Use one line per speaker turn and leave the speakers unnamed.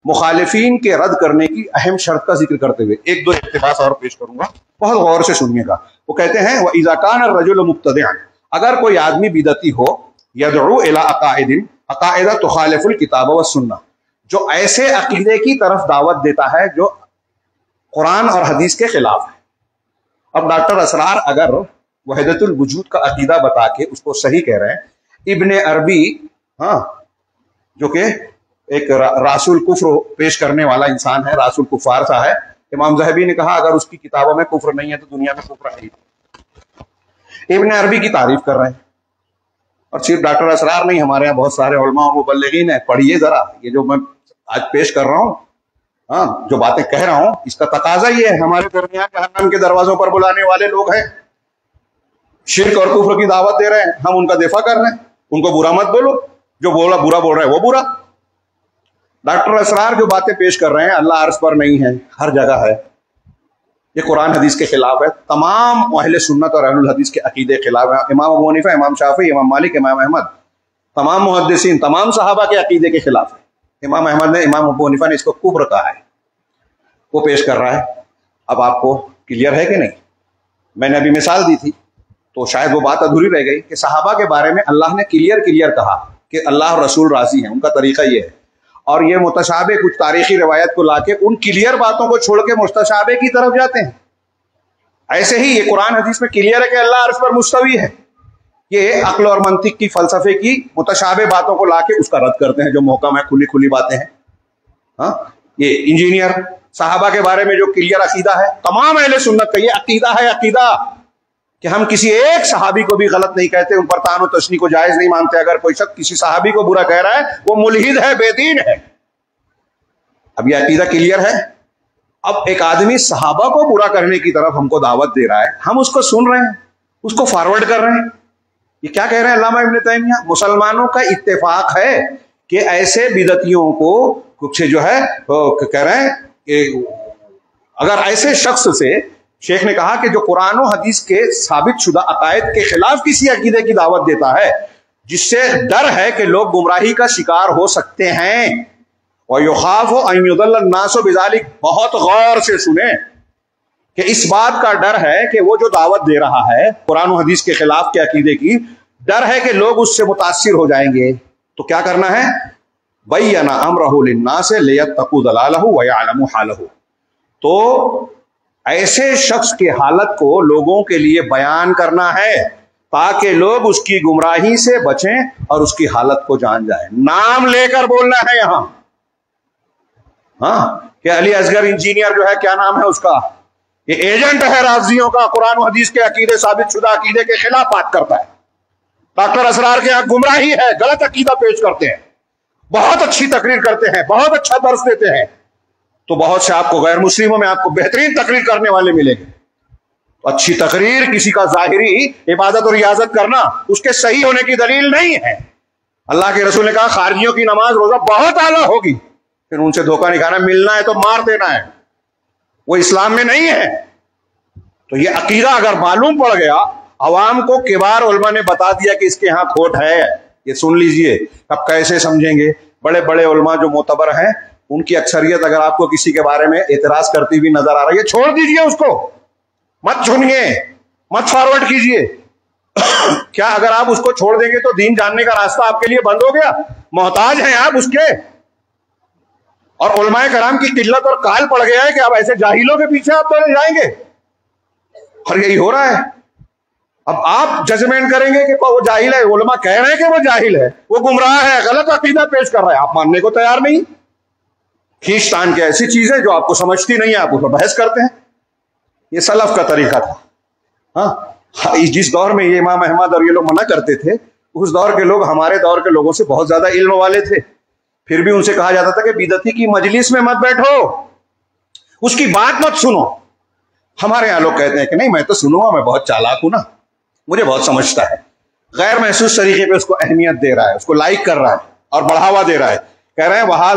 مخالفین کے رد کرنے کی اہم شرط کا ذکر کرتے ہوئے ایک دو اقتباس اور پیش کروں گا، بہت غور سے سنیے گا۔ وہ کہتے ہیں وَإِذَا كَانَ الرَّجُلُ مُبْتَدِعًا، اگر کوئی آدمی بدعتی ہو، يَدْعُو إِلَىٰ عَقَائِدٍ، عقائد تخالف الکتاب والسنہ، جو ایسے عقیدے کی طرف دعوت دیتا ہے جو قرآن اور حدیث کے خلاف ہے۔ اب ڈاکٹر اسرار اگر وحدت الوجود کا عقیدہ بتا کے اس کو صحیح کہہ رہے ہیں، ابن عربی جو کہ ایک راس الکفر پیش کرنے والا انسان ہے، راس الکفار سا ہے، امام ذہبی نے کہا اگر اس کی کتابوں میں کفر نہیں ہے تو دنیا میں کفر ہے ہی۔ ابن عربی کی تعریف کر رہے ہیں، اور صرف ڈاکٹر اسرار نہیں، ہمارے یہاں بہت سارے علماء اور مبلغین ہیں۔ پڑھیے ذرا یہ جو میں آج پیش کر رہا ہوں، جو باتیں کہہ رہا ہوں، اس کا تقاضا یہ ہے، ہمارے درمیان جہنم کے دروازوں پر بلانے والے لوگ ہیں، شرک اور کفر کی دعوت دے رہے ہیں، ہم ان کا دفاع کر رہے ہیں، ان کو برا مت بولو، جو برا بول رہے ہیں وہ برا۔ ڈاکٹر اسرار جو باتیں پیش کر رہے ہیں اللہ عرش پر نہیں ہے، ہر جگہ ہے، یہ قرآن حدیث کے خلاف ہے، تمام اہل سنت اور اہل الحدیث کے عقیدے خلاف ہے، امام ابو حنیفہ، امام شافعی، امام مالک، امام احمد، تمام محدثین، تمام صحابہ کے عقیدے کے خلاف ہے۔ امام احمد نے، امام ابو حنیفہ نے اس کو کفر کہا ہے، وہ پیش کر رہا ہے۔ اب آپ کو کلیئر ہے کہ نہیں؟ میں نے ابھی مثال دی تھی تو شاید وہ بات ادھوری رہ گئی کہ صحابہ کے بارے میں اللہ نے کلیئر کہا کہ اللہ اور رسول راضی ہیں، ان کا طریقہ یہ ہے، اور یہ متشابہ کچھ تاریخی روایت کو لا کے ان کلیئر باتوں کو چھوڑ کے مستشابہ کی طرف جاتے ہیں۔ ایسے ہی یہ قرآن حدیث میں کلیئر ہے کہ اللہ عرش پر مستوی ہے، یہ عقل اور منطق کی، فلسفے کی متشابہ باتوں کو لا کے اس کا رد کرتے ہیں جو محکم ہے، کھلی باتیں ہیں۔ یہ انجینئر صحابہ کے بارے میں جو کلیئر عقیدہ ہے، تمام اہل سنت کا یہ عقیدہ ہے، عقیدہ کہ ہم کسی ایک صحابی کو بھی غلط نہیں کہتے، ان پر طعن و تشنیع کو جائز نہیں مانتے۔ اگر کوئی شخص کسی صحابی کو برا کہہ رہا ہے وہ ملحد ہے، بے دین ہے۔ اب یہ عقیدہ کلیئر ہے۔ اب ایک آدمی صحابہ کو برا کرنے کی طرف ہم کو دعوت دے رہا ہے، ہم اس کو سن رہے ہیں، اس کو فارورڈ کر رہے ہیں۔ یہ کیا کہہ رہے ہیں علامہ ابن تیمیہ؟ مسلمانوں کا اتفاق ہے کہ ایسے بدعتیوں کو کچھ جو ہے کہہ رہے ہیں کہ اگر ایسے شخص سے، شیخ نے کہا کہ جو قرآن و حدیث کے ثابت شدہ عقائد کے خلاف کسی عقیدے کی دعوت دیتا ہے جس سے ڈر ہے کہ لوگ گمراہی کا شکار ہو سکتے ہیں، وَيُخَافُ أَن يُضَلَّ النَّاسُ بِذَلِكَ، بہت غور سے سنیں کہ اس بات کا ڈر ہے کہ وہ جو دعوت دے رہا ہے قرآن و حدیث کے خلاف کے عقیدے کی، ڈر ہے کہ لوگ اس سے متاثر ہو جائیں گے، تو کیا کرنا ہے؟ بَيَّنَ أَمْرَهُ لِلنَّاسِ لِيَتَّقُوا ضَلَالَهُ وَيَعْلَمُوا حَالَهُ، تو ایسے شخص کی حالت کو لوگوں کے لیے بیان کرنا ہے تاکہ لوگ اس کی گمراہی سے بچیں اور اس کی حالت کو جان جائیں۔ نام لے کر بولنا ہے یہاں، کہ علی اصغر انجینئر جو ہے، کیا نام ہے اس کا، یہ ایجنٹ ہے رافضیوں کا، قرآن و حدیث کے عقیدے، ثابت شدہ عقیدے کے خلاف بات کرتا ہے۔ ڈاکٹر اسرار کے یہاں گمراہی ہے، غلط عقیدہ پیش کرتے ہیں، بہت اچھی تقریر کرتے ہیں، بہت اچھا درس دیتے ہیں، تو بہت سے آپ کو غیر مسلموں میں آپ کو بہترین تقریر کرنے والے ملیں گے۔ تو اچھی تقریر، کسی کا ظاہری عبادت اور ریاضت کرنا اس کے صحیح ہونے کی دلیل نہیں ہے۔ اللہ کے رسول نے کہا خارجیوں کی نماز روزہ بہت اعلیٰ ہوگی، پھر ان سے دھوکہ نہیں کھانا، ملنا ہے تو مار دینا ہے، وہ اسلام میں نہیں ہے۔ تو یہ عقیدہ اگر معلوم پڑ گیا، عوام کو کبار علماء نے بتا دیا کہ اس کے ہاں کھوٹ ہے، یہ سن لیجئے، اب کیسے سمجھیں گے؟ بڑے بڑے علماء جو معتبر ہیں ان کی اکثریت اگر آپ کو کسی کے بارے میں اعتراض کرتی ہوئی نظر آ رہی ہے، چھوڑ دیجئے اس کو، مت سنیے، مت فارورڈ کیجئے۔ کیا اگر آپ اس کو چھوڑ دیں گے تو دین جاننے کا راستہ آپ کے لیے بند ہو گیا؟ محتاج ہیں آپ اس کے، اور علماء کرام کی قلت اور کال پڑ گیا ہے کہ اب ایسے جاہلوں کے پیچھے آپ چلے جائیں گے، اور یہی ہو رہا ہے۔ اب آپ ججمنٹ کریں گے کہ وہ جاہل ہے، علماء کہہ رہے ہیں کہ وہ جاہل ہے، وہ گمراہ ہے، غلط عقیدہ پیش کر رہا ہے، آپ ماننے کو تیار نہیں۔ کھینچ تان کے ایسی چیزیں جو آپ کو سمجھتی نہیں ہے آپ اس پر بحث کرتے ہیں، یہ سلف کا طریقہ تھا۔ جس دور میں یہ امام احمد اور یہ لوگ منع کرتے تھے، اس دور کے لوگ ہمارے دور کے لوگوں سے بہت زیادہ علم والے تھے، پھر بھی ان سے کہا جاتا تھا کہ بدعتی کی مجلس میں مت بیٹھو، اس کی بات مت سنو۔ ہمارے یہاں لوگ کہتے ہیں کہ نہیں میں تو سنوں گا، میں بہت چالاک ہوں نا، مجھے بہت سمجھتا ہے، غیر محسوس طریقے پہ اس کو اہمیت دے رہا ہے، اس کو لائک کر رہا ہے اور بڑھاوا دے رہا ہے، کہہ رہے ہیں وہاں